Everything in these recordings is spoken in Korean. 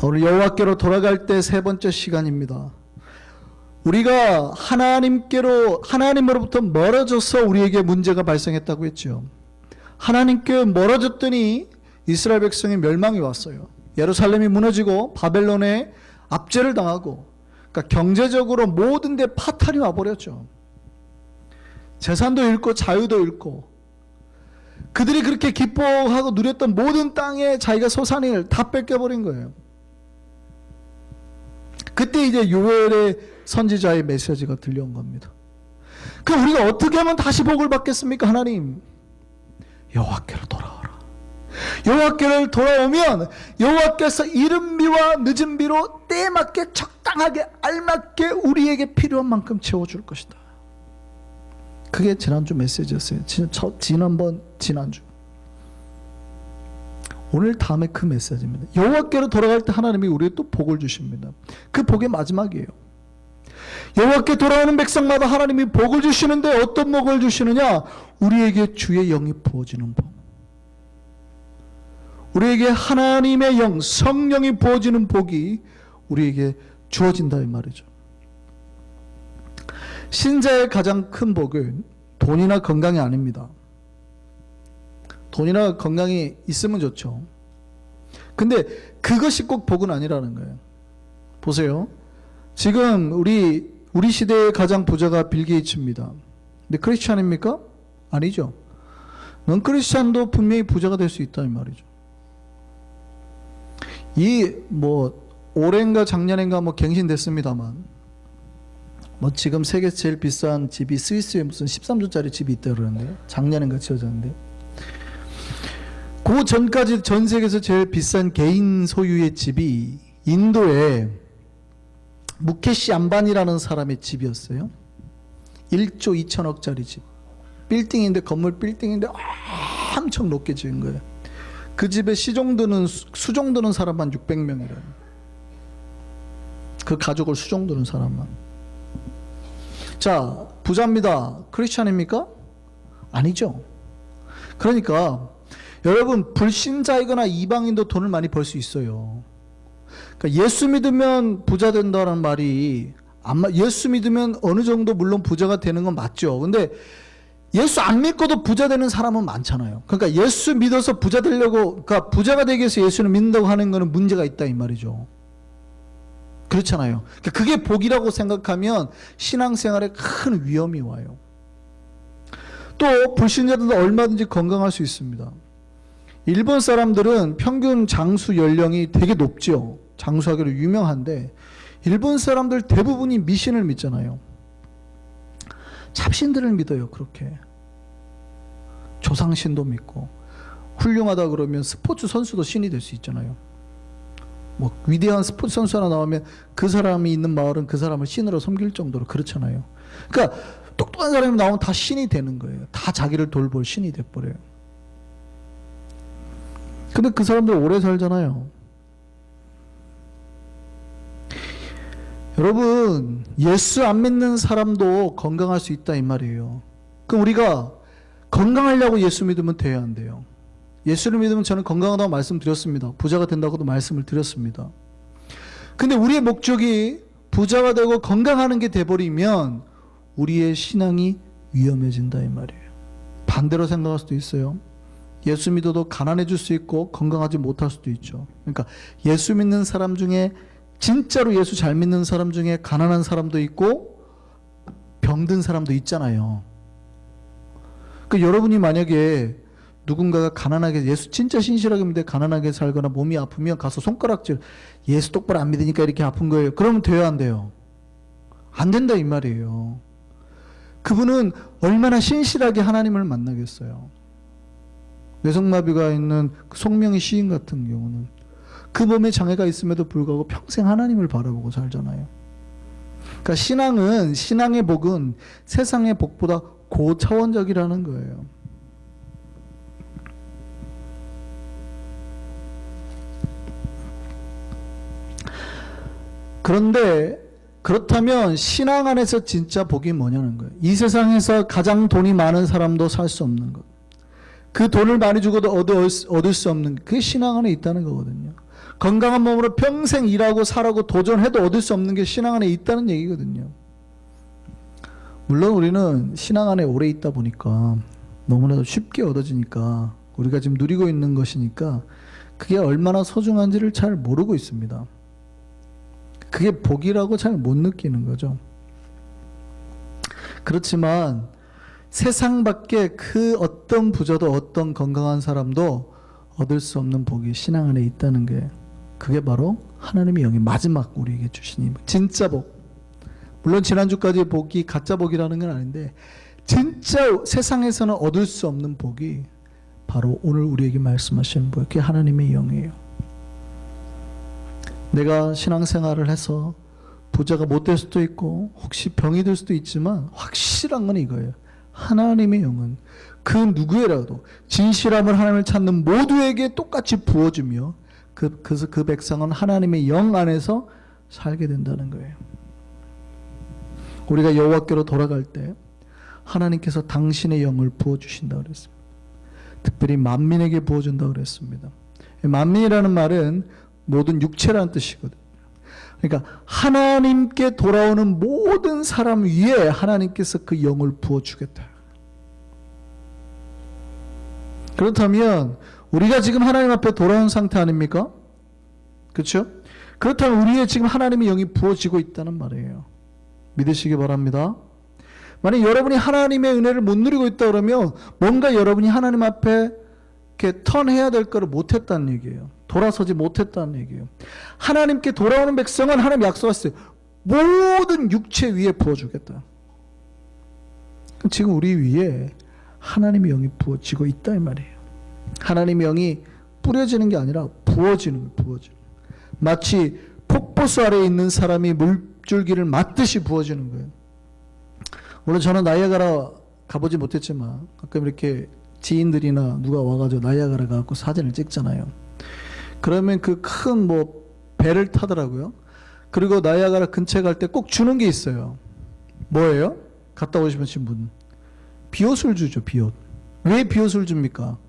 오늘 여호와께로 돌아갈 때 세 번째 시간입니다. 우리가 하나님으로부터 멀어져서 우리에게 문제가 발생했다고 했죠. 하나님께 멀어졌더니 이스라엘 백성이 멸망이 왔어요. 예루살렘이 무너지고 바벨론에 압제를 당하고, 그러니까 경제적으로 모든 데 파탄이 와버렸죠. 재산도 잃고 자유도 잃고, 그들이 그렇게 기뻐하고 누렸던 모든 땅에 자기가 소산을 다 뺏겨버린 거예요. 그때 이제 요엘의 선지자의 메시지가 들려온 겁니다. 그럼 우리가 어떻게 하면 다시 복을 받겠습니까? 하나님, 여호와께로 돌아오라. 여호와께로 돌아오면 여호와께서 이른 비와 늦은 비로 때에 맞게 적당하게 알맞게 우리에게 필요한 만큼 채워줄 것이다. 그게 지난주 메시지였어요. 지난주. 오늘 다음에 그 메시지입니다. 여호와께로 돌아갈 때 하나님이 우리에게 또 복을 주십니다. 그 복의 마지막이에요. 여호와께 돌아오는 백성마다 하나님이 복을 주시는데 어떤 복을 주시느냐? 우리에게 주의 영이 부어지는 복. 우리에게 하나님의 영, 성령이 부어지는 복이 우리에게 주어진다 이 말이죠. 신자의 가장 큰 복은 돈이나 건강이 아닙니다. 돈이나 건강이 있으면 좋죠. 근데 그것이 꼭 복은 아니라는 거예요. 보세요. 지금 우리 시대의 가장 부자가 빌 게이츠입니다. 근데 크리스찬입니까? 아니죠. 넌 크리스찬도 분명히 부자가 될 수 있다 이 말이죠. 올해인가 작년인가 갱신됐습니다만, 지금 세계 제일 비싼 집이 스위스에 무슨 13조짜리 집이 있다 그러는데, 작년인가 지어졌는데, 그 전까지 전 세계에서 제일 비싼 개인 소유의 집이 인도에 무케시 암바니라는 사람의 집이었어요. 1조 2천억짜리 집. 빌딩인데, 건물 빌딩인데 엄청 높게 지은 거예요. 그 집에 수종드는 사람만 600명이래요. 그 가족을 수종드는 사람만. 자, 부자입니다. 크리스찬입니까? 아니죠. 그러니까 여러분, 불신자이거나 이방인도 돈을 많이 벌 수 있어요. 그러니까 예수 믿으면 부자 된다는 말이, 예수 믿으면 어느 정도 물론 부자가 되는 건 맞죠. 근데 예수 안 믿고도 부자 되는 사람은 많잖아요. 그러니까 예수 믿어서 부자 되려고, 그러니까 부자가 되기 위해서 예수를 믿는다고 하는 거는 문제가 있다 이 말이죠. 그렇잖아요. 그러니까 그게 복이라고 생각하면 신앙생활에 큰 위험이 와요. 또 불신자들도 얼마든지 건강할 수 있습니다. 일본 사람들은 평균 장수 연령이 되게 높죠. 장수하기로 유명한데, 일본 사람들 대부분이 미신을 믿잖아요. 잡신들을 믿어요. 그렇게 조상신도 믿고, 훌륭하다 그러면 스포츠 선수도 신이 될 수 있잖아요. 위대한 스포츠 선수 하나 나오면 그 사람이 있는 마을은 그 사람을 신으로 섬길 정도로 그렇잖아요. 그러니까 똑똑한 사람이 나오면 다 신이 되는 거예요. 다 자기를 돌볼 신이 돼버려요. 근데 그 사람들 오래 살잖아요. 여러분, 예수 안 믿는 사람도 건강할 수 있다 이 말이에요. 그럼 우리가 건강하려고 예수 믿으면 돼야 안 돼요. 예수를 믿으면 저는 건강하다고 말씀드렸습니다. 부자가 된다고도 말씀을 드렸습니다. 근데 우리의 목적이 부자가 되고 건강하는 게 돼버리면 우리의 신앙이 위험해진다 이 말이에요. 반대로 생각할 수도 있어요. 예수 믿어도 가난해질 수 있고 건강하지 못할 수도 있죠. 그러니까 예수 믿는 사람 중에, 진짜로 예수 잘 믿는 사람 중에 가난한 사람도 있고 병든 사람도 있잖아요. 그러니까 여러분이 만약에 누군가가 가난하게, 예수 진짜 신실하게 믿는데 가난하게 살거나 몸이 아프면 가서 손가락질, 예수 똑바로 안 믿으니까 이렇게 아픈 거예요. 그러면 돼요 안 돼요? 안 된다 이 말이에요. 그분은 얼마나 신실하게 하나님을 만나겠어요. 뇌성마비가 있는 송명희 시인 같은 경우는 그 몸에 장애가 있음에도 불구하고 평생 하나님을 바라보고 살잖아요. 그러니까 신앙의 복은 세상의 복보다 고차원적이라는 거예요. 그런데 그렇다면 신앙 안에서 진짜 복이 뭐냐는 거예요. 이 세상에서 가장 돈이 많은 사람도 살 수 없는 것, 그 돈을 많이 주고도 얻을 수 없는, 그게 신앙 안에 있다는 거거든요. 건강한 몸으로 평생 일하고 살아고 도전해도 얻을 수 없는 게 신앙 안에 있다는 얘기거든요. 물론 우리는 신앙 안에 오래 있다 보니까 너무나도 쉽게 얻어지니까 우리가 지금 누리고 있는 것이니까 그게 얼마나 소중한지를 잘 모르고 있습니다. 그게 복이라고 잘 못 느끼는 거죠. 그렇지만 세상 밖에 그 어떤 부자도 어떤 건강한 사람도 얻을 수 없는 복이 신앙 안에 있다는 게, 그게 바로 하나님의 영이 마지막 우리에게 주신 진짜 복. 물론 지난주까지의 복이 가짜 복이라는 건 아닌데, 진짜 세상에서는 얻을 수 없는 복이 바로 오늘 우리에게 말씀하시는 복, 그게 하나님의 영이에요. 내가 신앙생활을 해서 부자가 못 될 수도 있고 혹시 병이 들 수도 있지만 확실한 건 이거예요. 하나님의 영은 그 누구에라도 진실함을 하나님을 찾는 모두에게 똑같이 부어주며 그래서 그 백성은 하나님의 영 안에서 살게 된다는 거예요. 우리가 여호와께로 돌아갈 때 하나님께서 당신의 영을 부어주신다고 그랬습니다. 특별히 만민에게 부어준다고 그랬습니다. 만민이라는 말은 모든 육체라는 뜻이거든요. 그러니까 하나님께 돌아오는 모든 사람 위에 하나님께서 그 영을 부어주겠다. 그렇다면 우리가 지금 하나님 앞에 돌아온 상태 아닙니까? 그렇죠? 그렇다면 우리의 지금 하나님의 영이 부어지고 있다는 말이에요. 믿으시기 바랍니다. 만약 여러분이 하나님의 은혜를 못 누리고 있다 그러면 뭔가 여러분이 하나님 앞에 이렇게 턴해야 될 거를 못했다는 얘기예요. 돌아서지 못했다는 얘기예요. 하나님께 돌아오는 백성은 하나님 약속하셨어요. 모든 육체 위에 부어주겠다. 지금 우리 위에 하나님의 영이 부어지고 있다 이 말이에요. 하나님의 영이 뿌려지는 게 아니라 부어지는 거예요. 부어지는. 마치 폭포수 아래에 있는 사람이 물줄기를 맞듯이 부어지는 거예요. 물론 저는 나이아가라 가보지 못했지만 가끔 이렇게 지인들이나 누가 와가지고 나이아가라 가고 사진을 찍잖아요. 그러면 그 큰 배를 타더라고요. 그리고 나이아가라 근처에 갈 때 꼭 주는 게 있어요. 뭐예요? 갔다 오시면 분 비옷을 주죠. 비옷. 왜 비옷을 줍니까?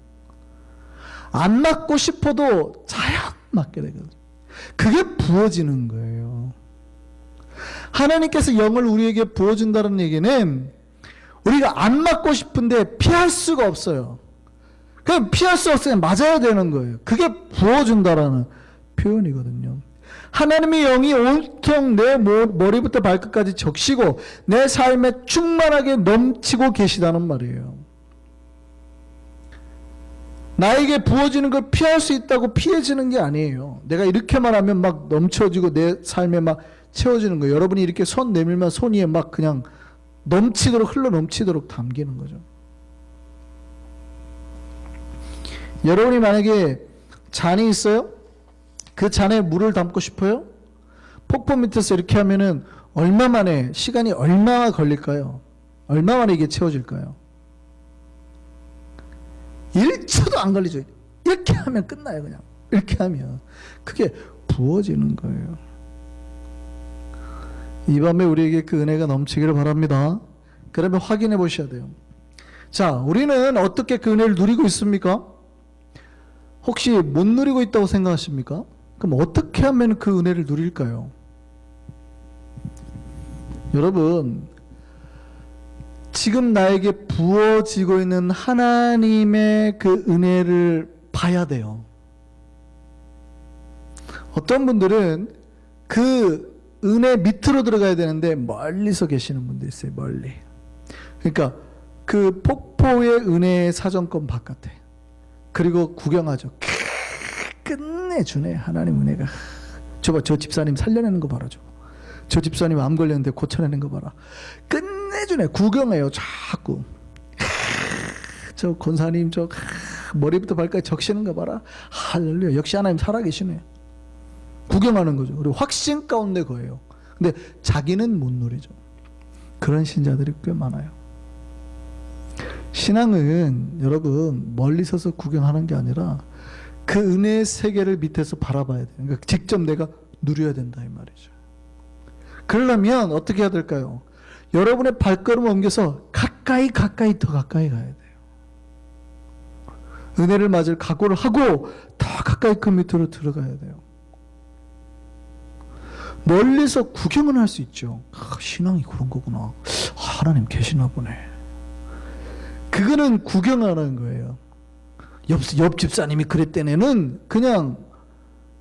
안 맞고 싶어도 자연 맞게 되거든요. 그게 부어지는 거예요. 하나님께서 영을 우리에게 부어준다는 얘기는 우리가 안 맞고 싶은데 피할 수가 없어요. 그럼 피할 수 없으면 맞아야 되는 거예요. 그게 부어준다라는 표현이거든요. 하나님의 영이 온통 내 머리부터 발끝까지 적시고 내 삶에 충만하게 넘치고 계시다는 말이에요. 나에게 부어지는 걸 피할 수 있다고 피해지는 게 아니에요. 내가 이렇게만 하면 막 넘쳐지고 내 삶에 막 채워지는 거예요. 여러분이 이렇게 손 내밀면 손 위에 막 그냥 넘치도록 흘러 넘치도록 담기는 거죠. 여러분이 만약에 잔이 있어요? 그 잔에 물을 담고 싶어요? 폭포 밑에서 이렇게 하면은 얼마 만에, 시간이 얼마나 걸릴까요? 얼마 만에 이게 채워질까요? 1초도 안 걸리죠. 이렇게 하면 끝나요. 그냥 이렇게 하면 그게 부어지는 거예요. 이 밤에 우리에게 그 은혜가 넘치기를 바랍니다. 그러면 확인해 보셔야 돼요. 자, 우리는 어떻게 그 은혜를 누리고 있습니까? 혹시 못 누리고 있다고 생각하십니까? 그럼 어떻게 하면 그 은혜를 누릴까요? 여러분, 지금 나에게 부어지고 있는 하나님의 그 은혜를 봐야 돼요. 어떤 분들은 그 은혜 밑으로 들어가야 되는데 멀리서 계시는 분들 있어요. 멀리. 그러니까 그 폭포의 은혜의 사정권 바깥에. 그리고 구경하죠. 끝내주네 하나님 은혜가. 저 집사님 살려내는 거 봐라. 저 집사님 암 걸렸는데 고쳐내는 거 봐라. 끝내주네. 구경해요. 자꾸. 저 권사님 머리부터 발까지 적시는 거 봐라. 할렐루야. 역시 하나님 살아계시네. 구경하는 거죠. 그리고 확신 가운데 거예요. 근데 자기는 못 누리죠. 그런 신자들이 꽤 많아요. 신앙은 여러분 멀리 서서 구경하는 게 아니라 그 은혜의 세계를 밑에서 바라봐야 돼요. 그러니까 직접 내가 누려야 된다 이 말이죠. 그러려면 어떻게 해야 될까요? 여러분의 발걸음을 옮겨서 가까이 더 가까이 가야 돼요. 은혜를 맞을 각오를 하고 더 가까이 그 밑으로 들어가야 돼요. 멀리서 구경은 할 수 있죠. 신앙이 그런 거구나. 하나님 계시나 보네. 그거는 구경하는 거예요. 옆 집사님이 그랬대네는 그냥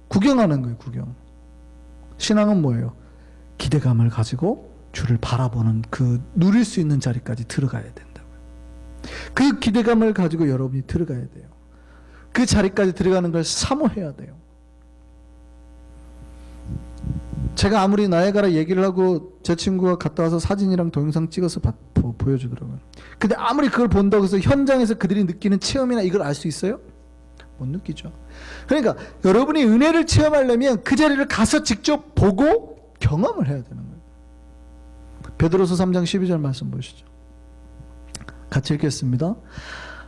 구경하는 거예요. 구경. 신앙은 뭐예요? 기대감을 가지고 주를 바라보는 그 누릴 수 있는 자리까지 들어가야 된다고요. 그 기대감을 가지고 여러분이 들어가야 돼요. 그 자리까지 들어가는 걸 사모해야 돼요. 제가 아무리 나야가라 얘기를 하고 제 친구가 갔다 와서 사진이랑 동영상 찍어서 보여주더라고요. 근데 아무리 그걸 본다고 해서 현장에서 그들이 느끼는 체험이나 이걸 알 수 있어요? 못 느끼죠. 그러니까 여러분이 은혜를 체험하려면 그 자리를 가서 직접 보고 경험을 해야 되는 거예요. 베드로서 3장 12절 말씀 보시죠. 같이 읽겠습니다.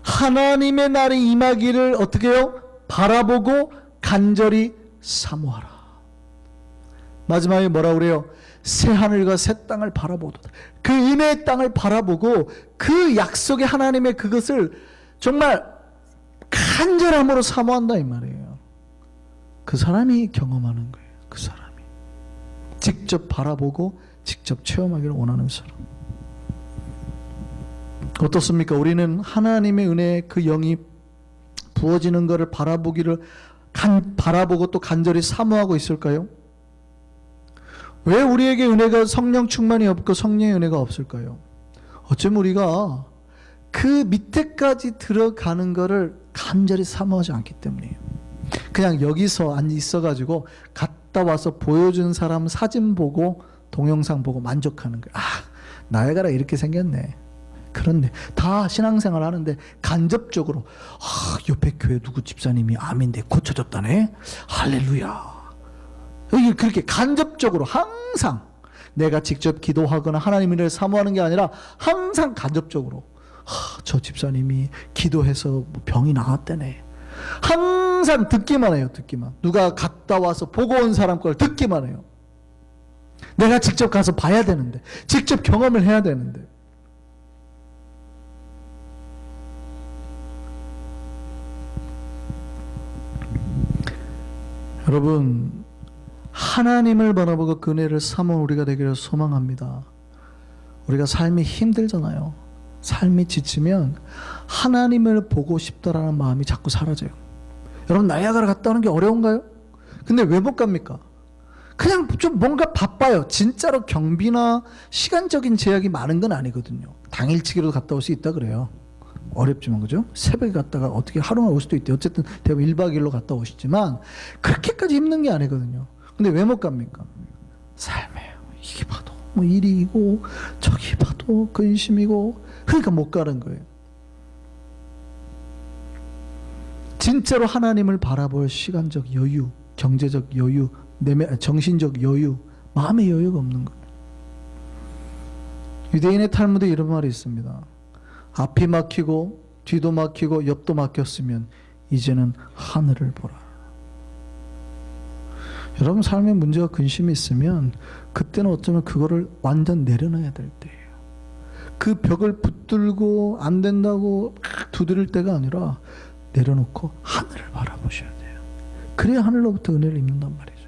하나님의 날이 임하기를 어떻게 해요? 바라보고 간절히 사모하라. 마지막에 뭐라 그래요? 새 하늘과 새 땅을 바라보도다. 그 은혜의 땅을 바라보고 그 약속의 하나님의 그것을 정말 간절함으로 사모한다 이 말이에요. 그 사람이 경험하는 거예요. 그 사람이 직접 바라보고 직접 체험하기를 원하는 사람. 어떻습니까? 우리는 하나님의 은혜의 그 영이 부어지는 것을 바라보고 또 간절히 사모하고 있을까요? 왜 우리에게 은혜가 성령 충만이 없고 성령의 은혜가 없을까요? 어쩌면 우리가 그 밑에까지 들어가는 것을 간절히 사모하지 않기 때문이에요. 그냥 여기서 있어가지고 갔다 와서 보여준 사람 사진 보고 동영상 보고 만족하는 거예요. 나야가라 이렇게 생겼네. 그렇네. 다 신앙생활 하는데 간접적으로 옆에 교회 누구 집사님이 암인데 고쳐졌다네. 할렐루야. 여기 그렇게 간접적으로 항상 내가 직접 기도하거나 하나님을 사모하는 게 아니라 항상 간접적으로 저 집사님이 기도해서 병이 나았다네. 항상 듣기만 해요. 듣기만. 누가 갔다 와서 보고 온 사람 걸 듣기만 해요. 내가 직접 가서 봐야 되는데, 직접 경험을 해야 되는데. 여러분, 하나님을 바라보고 그 은혜를 사모하는 우리가 되기를 소망합니다. 우리가 삶이 힘들잖아요. 삶이 지치면 하나님을 보고 싶다라는 마음이 자꾸 사라져요. 여러분, 나야가라 갔다 오는 게 어려운가요? 근데 왜 못 갑니까? 그냥 좀 뭔가 바빠요. 진짜로 경비나 시간적인 제약이 많은 건 아니거든요. 당일치기로 갔다 올 수 있다 그래요. 어렵지만, 그죠? 새벽에 갔다가 어떻게 하루만 올 수도 있대요. 어쨌든 대부분 1박 2일로 갔다 오시지만 그렇게까지 힘든 게 아니거든요. 근데 왜 못 갑니까? 삶이에요. 이게 봐도 뭐 일이고 저기 봐도 근심이고, 그러니까 못 가는 거예요. 진짜로 하나님을 바라볼 시간적 여유, 경제적 여유, 정신적 여유, 마음의 여유가 없는 거예요. 유대인의 탈무드에 이런 말이 있습니다. 앞이 막히고 뒤도 막히고 옆도 막혔으면 이제는 하늘을 보라. 여러분 삶에 문제가 근심이 있으면 그때는 어쩌면 그거를 완전 내려놔야 될 때예요. 그 벽을 붙들고 안 된다고 두드릴 때가 아니라 내려놓고 하늘을 바라보셔야 돼요. 그래야 하늘로부터 은혜를 입는단 말이죠.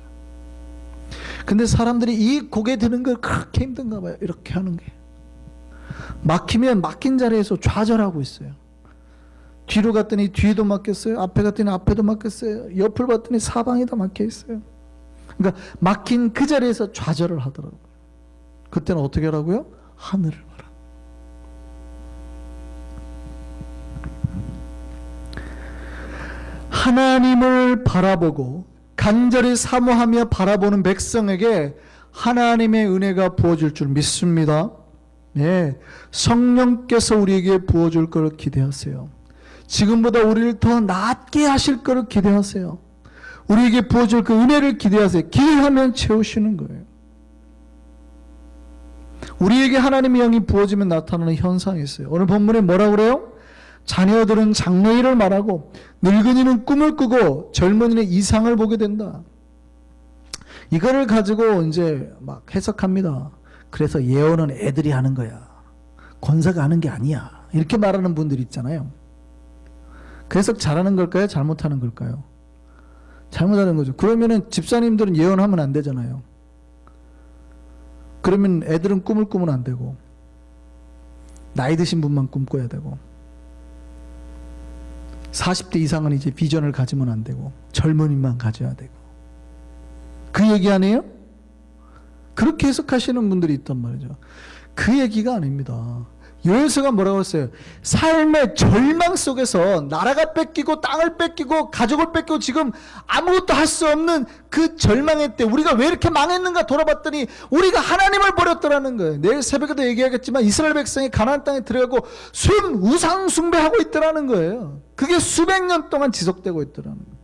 근데 사람들이 이 고개 드는 걸 그렇게 힘든가 봐요. 이렇게 하는 게. 막히면 막힌 자리에서 좌절하고 있어요. 뒤로 갔더니 뒤에도 막혔어요. 앞에 갔더니 앞에도 막혔어요. 옆을 봤더니 사방이 다 막혀 있어요. 그러니까 막힌 그 자리에서 좌절을 하더라고요. 그때는 어떻게 하라고요? 하늘을 봐라. 하나님을 바라보고 간절히 사모하며 바라보는 백성에게 하나님의 은혜가 부어질 줄 믿습니다. 네, 성령께서 우리에게 부어줄 것을 기대하세요. 지금보다 우리를 더 낫게 하실 것을 기대하세요. 우리에게 부어줄 그 은혜를 기대하세요. 기대하면 채우시는 거예요. 우리에게 하나님의 영이 부어지면 나타나는 현상이 있어요. 오늘 본문에 뭐라고 그래요? 자녀들은 장래일을 말하고 늙은이는 꿈을 꾸고 젊은이는 이상을 보게 된다. 이거를 가지고 이제 막 해석합니다. 그래서 예언은 애들이 하는 거야. 권사가 하는 게 아니야. 이렇게 말하는 분들이 있잖아요. 그 해석 잘하는 걸까요? 잘못하는 걸까요? 잘못하는 거죠. 그러면은 집사님들은 예언하면 안 되잖아요. 그러면 애들은 꿈을 꾸면 안 되고 나이 드신 분만 꿈꿔야 되고 40대 이상은 이제 비전을 가지면 안 되고 젊은이만 가져야 되고 그 얘기 아니에요? 그렇게 해석하시는 분들이 있단 말이죠. 그 얘기가 아닙니다. 요엘서가 뭐라고 했어요? 삶의 절망 속에서 나라가 뺏기고 땅을 뺏기고 가족을 뺏기고 지금 아무것도 할 수 없는 그 절망의 때 우리가 왜 이렇게 망했는가 돌아봤더니 우리가 하나님을 버렸더라는 거예요. 내일 새벽에도 얘기하겠지만 이스라엘 백성이 가나안 땅에 들어가고 우상 숭배하고 있더라는 거예요. 그게 수백 년 동안 지속되고 있더라는 거예요.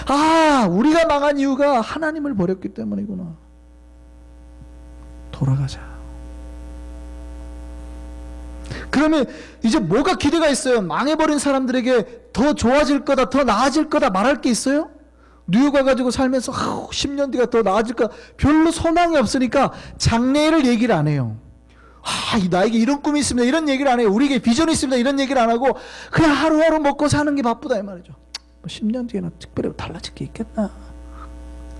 아, 우리가 망한 이유가 하나님을 버렸기 때문이구나. 돌아가자. 그러면 이제 뭐가 기대가 있어요? 망해버린 사람들에게 더 좋아질 거다, 더 나아질 거다 말할 게 있어요? 뉴욕 와가지고 살면서 10년 뒤가 더 나아질 거다. 별로 소망이 없으니까 장래를 얘기를 안 해요. 나에게 이런 꿈이 있습니다. 이런 얘기를 안 해요. 우리에게 비전이 있습니다. 이런 얘기를 안 하고 그냥 하루하루 먹고 사는 게 바쁘다 이 말이죠. 10년 뒤에는 특별히 달라질 게 있겠나?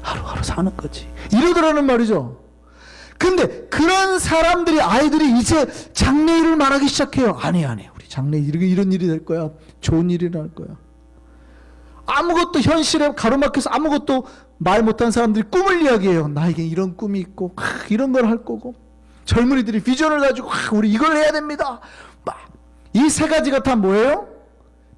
하루하루 사는 거지. 이러더라는 말이죠. 근데 그런 사람들이 아이들이 이제 장래 일을 말하기 시작해요. 아니 우리 장래 이런 일이 될 거야. 좋은 일이 날 거야. 아무것도 현실에 가로막혀서 아무것도 말 못한 사람들이 꿈을 이야기해요. 나에게 이런 꿈이 있고 이런 걸 할 거고 젊은이들이 비전을 가지고 우리 이걸 해야 됩니다. 이 세 가지가 다 뭐예요?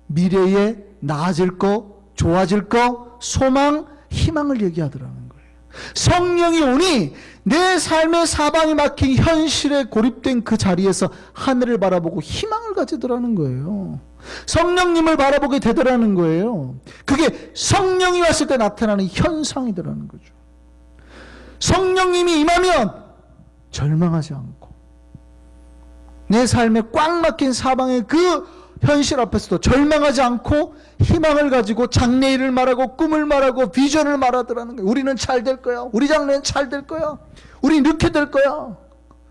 미래에 나아질 거, 좋아질 거, 소망, 희망을 얘기하더라는 거예요. 성령이 오니 내 삶의 사방이 막힌 현실에 고립된 그 자리에서 하늘을 바라보고 희망을 가지더라는 거예요. 성령님을 바라보게 되더라는 거예요. 그게 성령이 왔을 때 나타나는 현상이더라는 거죠. 성령님이 임하면 절망하지 않고 내 삶에 꽉 막힌 사방의 그 현실 앞에서도 절망하지 않고 희망을 가지고 장래일을 말하고 꿈을 말하고 비전을 말하더라는 거예요. 우리는 잘 될 거야. 우리 장래는 잘 될 거야. 우리 이렇게 될 거야.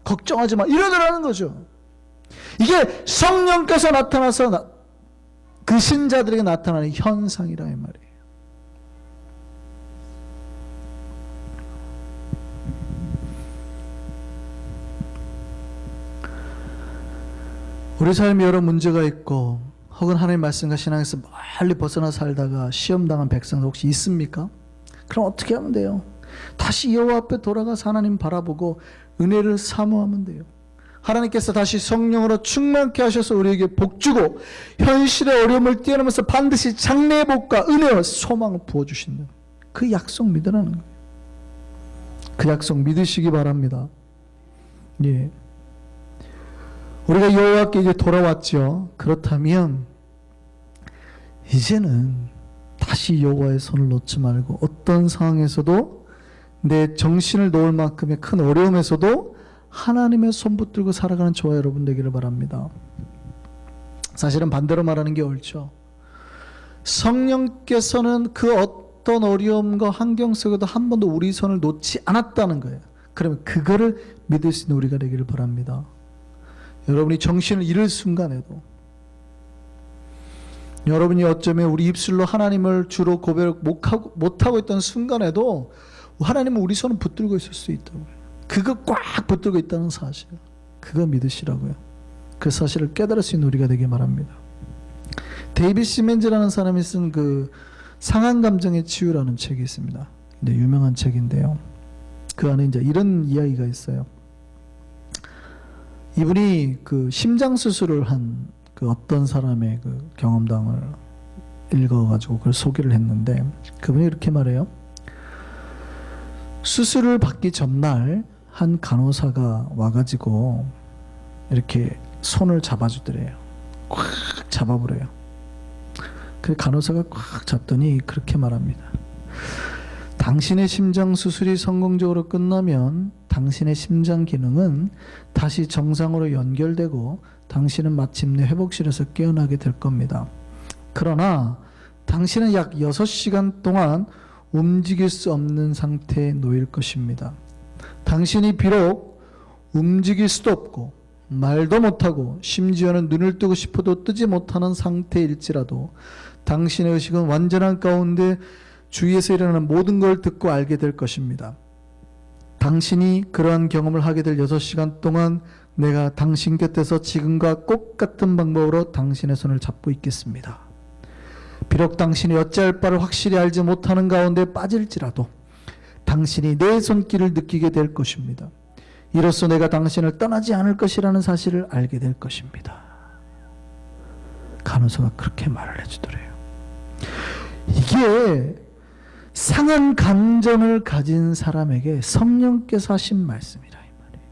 걱정하지 마. 이러더라는 거죠. 이게 성령께서 나타나서 그 신자들에게 나타나는 현상이라 이 말이에요. 우리 삶에 여러 문제가 있고 혹은 하나님의 말씀과 신앙에서 멀리 벗어나 살다가 시험당한 백성들 혹시 있습니까? 그럼 어떻게 하면 돼요? 다시 여호와 앞에 돌아가서 하나님 바라보고 은혜를 사모하면 돼요. 하나님께서 다시 성령으로 충만케 하셔서 우리에게 복주고 현실의 어려움을 뛰어넘어서 반드시 장래의 복과 은혜와 소망을 부어주신다. 그 약속 믿으라는 거예요. 그 약속 믿으시기 바랍니다. 예. 우리가 여호와께 이제 돌아왔죠. 그렇다면 이제는 다시 여호와의 손을 놓지 말고 어떤 상황에서도 내 정신을 놓을 만큼의 큰 어려움에서도 하나님의 손 붙들고 살아가는 저와 여러분 되기를 바랍니다. 사실은 반대로 말하는 게 옳죠. 성령께서는 그 어떤 어려움과 환경 속에도 한 번도 우리 손을 놓지 않았다는 거예요. 그러면 그거를 믿을 수 있는 우리가 되기를 바랍니다. 여러분이 정신을 잃을 순간에도 여러분이 어쩌면 우리 입술로 하나님을 주로 고백 못하고 있던 순간에도 하나님은 우리 손을 붙들고 있을 수 있다고요. 그거 꽉 붙들고 있다는 사실, 그거 믿으시라고요. 그 사실을 깨달을 수 있는 우리가 되길 바랍니다. 데이비드 시멘즈라는 사람이 쓴 그 상한 감정의 치유라는 책이 있습니다. 유명한 책인데요. 그 안에 이제 이런 이야기가 있어요. 이분이 그 심장 수술을 한 그 어떤 사람의 그 경험담을 읽어가지고 그걸 소개를 했는데 그분이 이렇게 말해요. 수술을 받기 전날 한 간호사가 와가지고 이렇게 손을 잡아주더래요. 꽉 잡아버려요. 그 간호사가 꽉 잡더니 그렇게 말합니다. 당신의 심장 수술이 성공적으로 끝나면 당신의 심장 기능은 다시 정상으로 연결되고 당신은 마침내 회복실에서 깨어나게 될 겁니다. 그러나 당신은 약 6시간 동안 움직일 수 없는 상태에 놓일 것입니다. 당신이 비록 움직일 수도 없고 말도 못하고 심지어는 눈을 뜨고 싶어도 뜨지 못하는 상태일지라도 당신의 의식은 완전한 가운데 주위에서 일어나는 모든 걸 듣고 알게 될 것입니다. 당신이 그러한 경험을 하게 될 6시간 동안 내가 당신 곁에서 지금과 똑같은 방법으로 당신의 손을 잡고 있겠습니다. 비록 당신이 어찌할 바를 확실히 알지 못하는 가운데 빠질지라도 당신이 내 손길을 느끼게 될 것입니다. 이로써 내가 당신을 떠나지 않을 것이라는 사실을 알게 될 것입니다. 간호사가 그렇게 말을 해주더래요. 이게 상한 감정을 가진 사람에게 성령께서 하신 말씀이라 이 말이에요.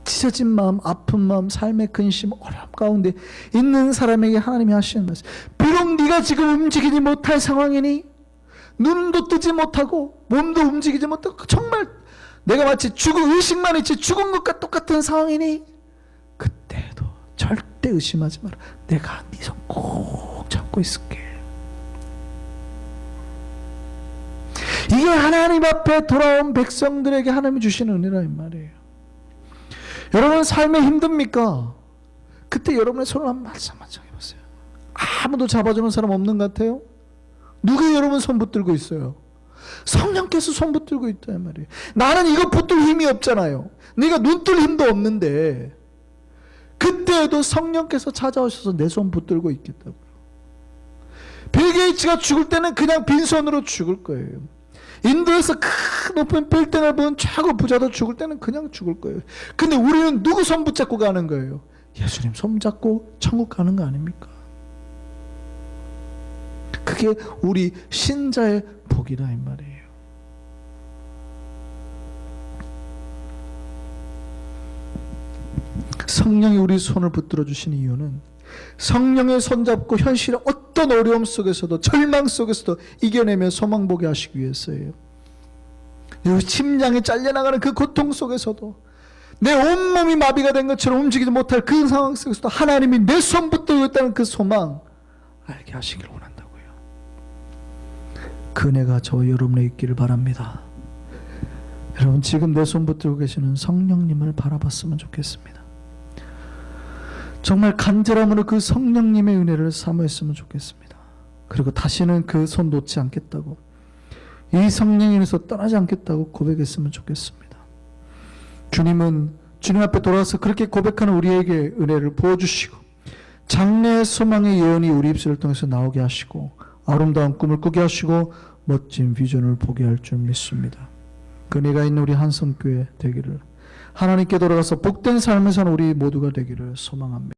찢어진 마음, 아픈 마음, 삶의 근심, 어려움 가운데 있는 사람에게 하나님이 하시는 말씀. 비록 네가 지금 움직이지 못할 상황이니, 눈도 뜨지 못하고 몸도 움직이지 못하고 정말 내가 마치 의식만 있지 죽은 것과 똑같은 상황이니, 그때도 절대 의심하지 마라. 내가 네 손 꼭 잡고 있을게. 이게 하나님 앞에 돌아온 백성들에게 하나님이 주시는 은혜라 이 말이에요. 여러분 삶에 힘듭니까? 그때 여러분의 손을 한번 말씀하셔 해보세요. 아무도 잡아주는 사람 없는 것 같아요? 누가 여러분 손 붙들고 있어요? 성령께서 손 붙들고 있다 이 말이에요. 나는 이거 붙들 힘이 없잖아요. 네가 눈 뜰 힘도 없는데 그때에도 성령께서 찾아오셔서 내 손 붙들고 있겠다고요. 빌 게이츠가 죽을 때는 그냥 빈손으로 죽을 거예요. 인도에서 큰 높은 빌딩을 본 최고 부자도 죽을 때는 그냥 죽을 거예요. 근데 우리는 누구 손 붙잡고 가는 거예요? 예수님 손 잡고 천국 가는 거 아닙니까? 그게 우리 신자의 복이라 이 말이에요. 성령이 우리 손을 붙들어 주신 이유는 성령의 손잡고 현실의 어떤 어려움 속에서도 절망 속에서도 이겨내며 소망 보게 하시기 위해서예요. 심장이 잘려나가는 그 고통 속에서도 내 온몸이 마비가 된 것처럼 움직이지 못할 그 상황 속에서도 하나님이 내 손 붙들고 있다는 그 소망 알게 하시길 원한다고요. 그 은혜가 저와 여러분에 있기를 바랍니다. 여러분 지금 내 손 붙들고 계시는 성령님을 바라봤으면 좋겠습니다. 정말 간절함으로 그 성령님의 은혜를 사모했으면 좋겠습니다. 그리고 다시는 그 손 놓지 않겠다고, 이 성령에서 떠나지 않겠다고 고백했으면 좋겠습니다. 주님은 주님 앞에 돌아와서 그렇게 고백하는 우리에게 은혜를 부어주시고 장래의 소망의 예언이 우리 입술을 통해서 나오게 하시고 아름다운 꿈을 꾸게 하시고 멋진 비전을 보게 할 줄 믿습니다. 그 은혜가 있는 우리 한성교회 되기를, 하나님께 돌아가서 복된 삶을 사는 우리 모두가 되기를 소망합니다.